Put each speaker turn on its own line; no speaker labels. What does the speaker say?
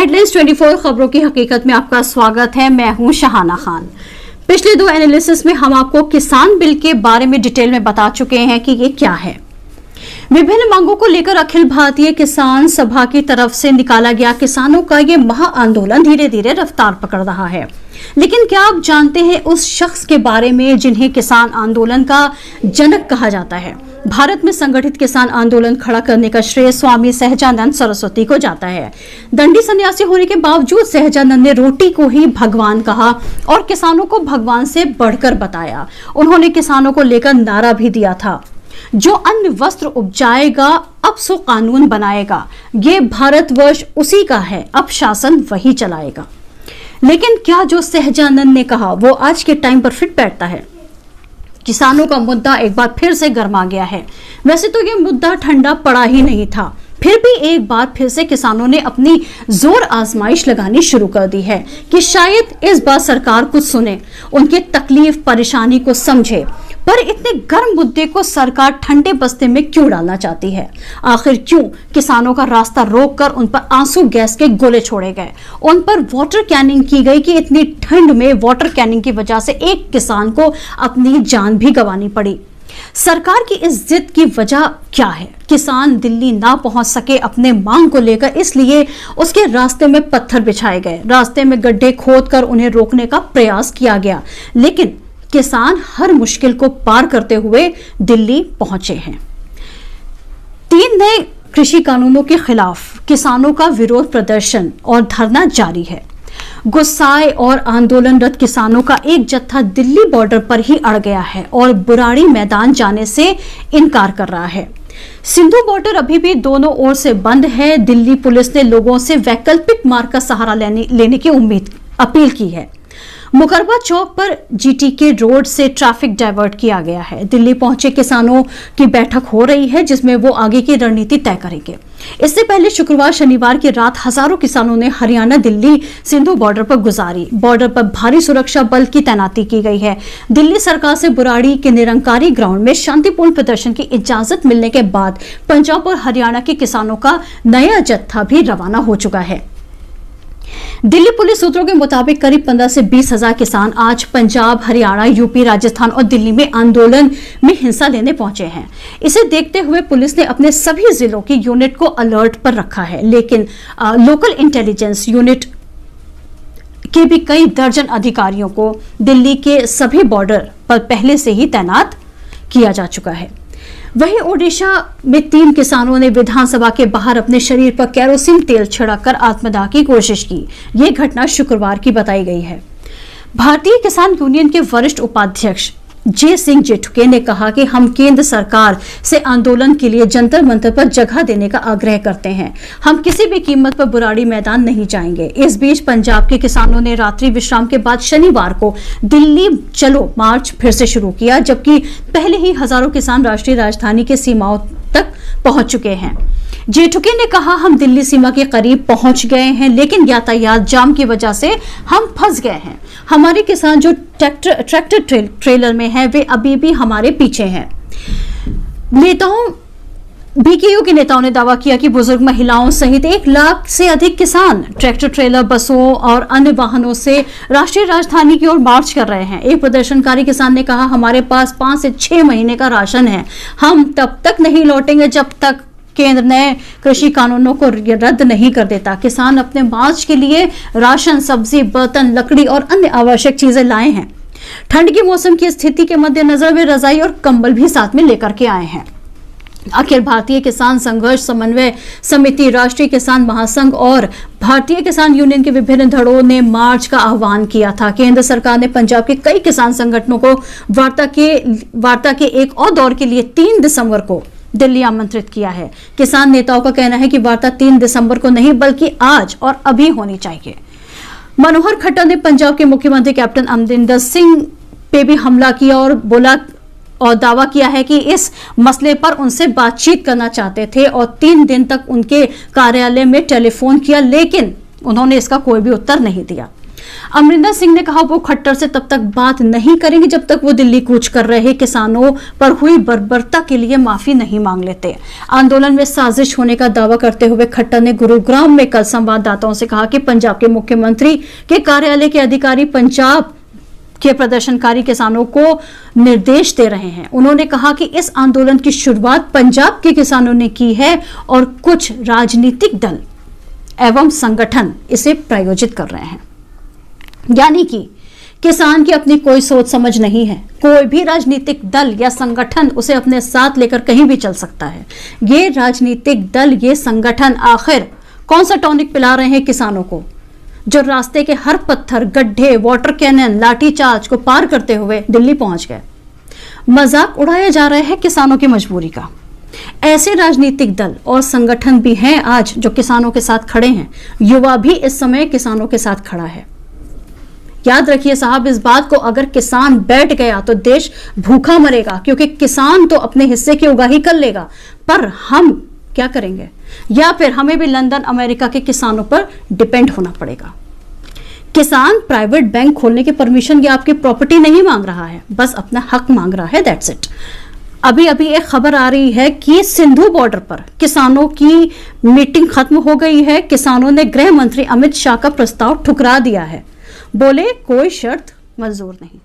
Headlines 24 खबरों की हकीकत में आपका स्वागत है। मैं हूं शहाना खान। पिछले दो एनालिसिस में हम आपको किसान बिल के बारे में डिटेल में बता चुके हैं कि ये क्या है। विभिन्न मांगों को लेकर अखिल भारतीय किसान सभा की तरफ से निकाला गया किसानों का ये महा आंदोलन धीरे धीरे रफ्तार पकड़ रहा है। लेकिन क्या आप जानते हैं उस शख्स के बारे में जिन्हें किसान आंदोलन का जनक कहा जाता है? भारत में संगठित किसान आंदोलन खड़ा करने का श्रेय स्वामी सहजानंद सरस्वती को जाता है। दंडी सन्यासी होने के बावजूद सहजानंद ने रोटी को ही भगवान कहा और किसानों को भगवान से बढ़कर बताया। उन्होंने किसानों को लेकर नारा भी दिया था, जो अन्न वस्त्र उपजाएगा अब सो कानून बनाएगा। ये भारतवर्ष उसी का है, अब शासन वही चलाएगा। लेकिन क्या जो सहजानंद ने कहा वो आज के टाइम पर फिट बैठता है? किसानों का मुद्दा एक बार फिर से गर्मा गया है। वैसे तो ये मुद्दा ठंडा पड़ा ही नहीं था, फिर भी एक बार फिर से किसानों ने अपनी जोर आजमाइश लगानी शुरू कर दी है कि शायद इस बार सरकार कुछ सुने, उनकी तकलीफ परेशानी को समझे। पर इतने गर्म मुद्दे को सरकार ठंडे बस्ते में क्यों डालना चाहती है? आखिर क्यों किसानों का रास्ता रोककर उन पर आंसू गैस के गोले छोड़े गए, उन पर वाटर कैनिंग की गई कि इतनी ठंड में वाटर कैनिंग की वजह से एक किसान को अपनी जान भी गंवानी पड़ी? सरकार की इस जिद की वजह क्या है? किसान दिल्ली ना पहुंच सके अपने मांग को लेकर, इसलिए उसके रास्ते में पत्थर बिछाए गए, रास्ते में गड्ढे खोदकर उन्हें रोकने का प्रयास किया गया। लेकिन किसान हर मुश्किल को पार करते हुए दिल्ली पहुंचे हैं। 3 नए कृषि कानूनों के खिलाफ किसानों का विरोध प्रदर्शन और धरना जारी है। गुस्साए और आंदोलनरत किसानों का एक जत्था दिल्ली बॉर्डर पर ही अड़ गया है और बुराड़ी मैदान जाने से इनकार कर रहा है। सिंधु बॉर्डर अभी भी दोनों ओर से बंद है। दिल्ली पुलिस ने लोगों से वैकल्पिक मार्ग का सहारा लेने की अपील की है। मुकरबा चौक पर जीटीके रोड से ट्रैफिक डाइवर्ट किया गया है। दिल्ली पहुंचे किसानों की बैठक हो रही है जिसमें वो आगे की रणनीति तय करेंगे। इससे पहले शुक्रवार शनिवार की रात हजारों किसानों ने हरियाणा दिल्ली सिंधु बॉर्डर पर गुजारी। बॉर्डर पर भारी सुरक्षा बल की तैनाती की गई है। दिल्ली सरकार से बुराड़ी के निरंकारी ग्राउंड में शांतिपूर्ण प्रदर्शन की इजाजत मिलने के बाद पंजाब और हरियाणा के किसानों का नया जत्था भी रवाना हो चुका है। दिल्ली पुलिस सूत्रों के मुताबिक करीब 15 से 20 हजार किसान आज पंजाब, हरियाणा, यूपी, राजस्थान और दिल्ली में आंदोलन में हिस्सा लेने पहुंचे हैं। इसे देखते हुए पुलिस ने अपने सभी जिलों की यूनिट को अलर्ट पर रखा है। लेकिन लोकल इंटेलिजेंस यूनिट के भी कई दर्जन अधिकारियों को दिल्ली के सभी बॉर्डर पर पहले से ही तैनात किया जा चुका है। वहीं ओडिशा में 3 किसानों ने विधानसभा के बाहर अपने शरीर पर केरोसिन तेल छिड़ककर आत्मदाह की कोशिश की। यह घटना शुक्रवार की बताई गई है। भारतीय किसान यूनियन के वरिष्ठ उपाध्यक्ष जे सिंह जेठुके ने कहा कि हम केंद्र सरकार से आंदोलन के लिए जंतर मंतर पर जगह देने का आग्रह करते हैं। हम किसी भी कीमत पर बुराड़ी मैदान नहीं जाएंगे। इस बीच पंजाब के किसानों ने रात्रि विश्राम के बाद शनिवार को दिल्ली चलो मार्च फिर से शुरू किया, जबकि पहले ही हजारों किसान राष्ट्रीय राजधानी के सीमाओं तक पहुंच चुके हैं। जेठुके ने कहा, हम दिल्ली सीमा के करीब पहुंच गए हैं, लेकिन यातायात जाम की वजह से हम फंस गए हैं। हमारे किसान जो ट्रैक्टर ट्रेलर में हैं, वे अभी भी हमारे पीछे हैं। बीकेयू के नेताओं ने दावा किया कि बुजुर्ग महिलाओं सहित 1 लाख से अधिक किसान ट्रैक्टर ट्रेलर, बसों और अन्य वाहनों से राष्ट्रीय राजधानी की ओर मार्च कर रहे हैं। एक प्रदर्शनकारी किसान ने कहा, हमारे पास 5 से 6 महीने का राशन है। हम तब तक नहीं लौटेंगे जब तक केंद्र नए कृषि कानूनों को रद्द नहीं कर देता। किसान अपने मार्च के लिए राशन, सब्जी, बर्तन, लकड़ी और अन्य आवश्यक चीजें लाए हैं। ठंड के मौसम की स्थिति के मद्देनजर वे रजाई और कंबल भी साथ में लेकर के आए हैं। अखिल भारतीय किसान संघर्ष समन्वय समिति, राष्ट्रीय किसान महासंघ और भारतीय किसान यूनियन के विभिन्न धड़ों ने मार्च का आह्वान किया था। केंद्र सरकार ने पंजाब के कई किसान संगठनों को वार्ता के एक और दौर के लिए 3 दिसंबर को दिल्ली आमंत्रित किया है। किसान नेताओं का कहना है कि वार्ता 3 दिसंबर को नहीं बल्कि आज और अभी होनी चाहिए। मनोहर खट्टर ने पंजाब के मुख्यमंत्री कैप्टन अमरिंदर सिंह पे भी हमला किया और दावा किया है कि इस मसले पर उनसे बातचीत करना चाहते थे और 3 दिन तक उनके कार्यालय में टेलीफोन किया, लेकिन उन्होंने इसका कोई भी उत्तर नहीं दिया। अमरिंदर सिंह ने कहा वो खट्टर से तब तक बात नहीं करेंगे जब तक वो दिल्ली कूच कर रहे किसानों पर हुई बर्बरता के लिए माफी नहीं मांग लेते। आंदोलन में साजिश होने का दावा करते हुए खट्टर ने गुरुग्राम में कल संवाददाताओं से कहा कि पंजाब के मुख्यमंत्री के कार्यालय के अधिकारी पंजाब के प्रदर्शनकारी किसानों को निर्देश दे रहे हैं। उन्होंने कहा कि इस आंदोलन की शुरुआत पंजाब के किसानों ने की है और कुछ राजनीतिक दल एवं संगठन इसे प्रायोजित कर रहे हैं। यानी कि किसान की अपनी कोई सोच समझ नहीं है, कोई भी राजनीतिक दल या संगठन उसे अपने साथ लेकर कहीं भी चल सकता है। ये राजनीतिक दल, ये संगठन आखिर कौन सा टॉनिक पिला रहे हैं किसानों को, जो रास्ते के हर पत्थर, गड्ढे, वाटर कैनन, लाठीचार्ज को पार करते हुए दिल्ली पहुंच गए। मजाक उड़ाया जा रहा है किसानों की मजबूरी का। ऐसे राजनीतिक दल और संगठन भी हैं आज जो किसानों के साथ खड़े हैं। युवा भी इस समय किसानों के साथ खड़ा है। याद रखिए साहब इस बात को, अगर किसान बैठ गया तो देश भूखा मरेगा, क्योंकि किसान तो अपने हिस्से की उगाही कर लेगा, पर हम क्या करेंगे? या फिर हमें भी लंदन, अमेरिका के किसानों पर डिपेंड होना पड़ेगा। किसान प्राइवेट बैंक खोलने की परमिशन या आपकी प्रॉपर्टी नहीं मांग रहा है, बस अपना हक मांग रहा है, दैट्स इट। अभी अभी एक खबर आ रही है कि सिंधु बॉर्डर पर किसानों की मीटिंग खत्म हो गई है। किसानों ने गृह मंत्री अमित शाह का प्रस्ताव ठुकरा दिया है, बोले कोई शर्त मंजूर नहीं।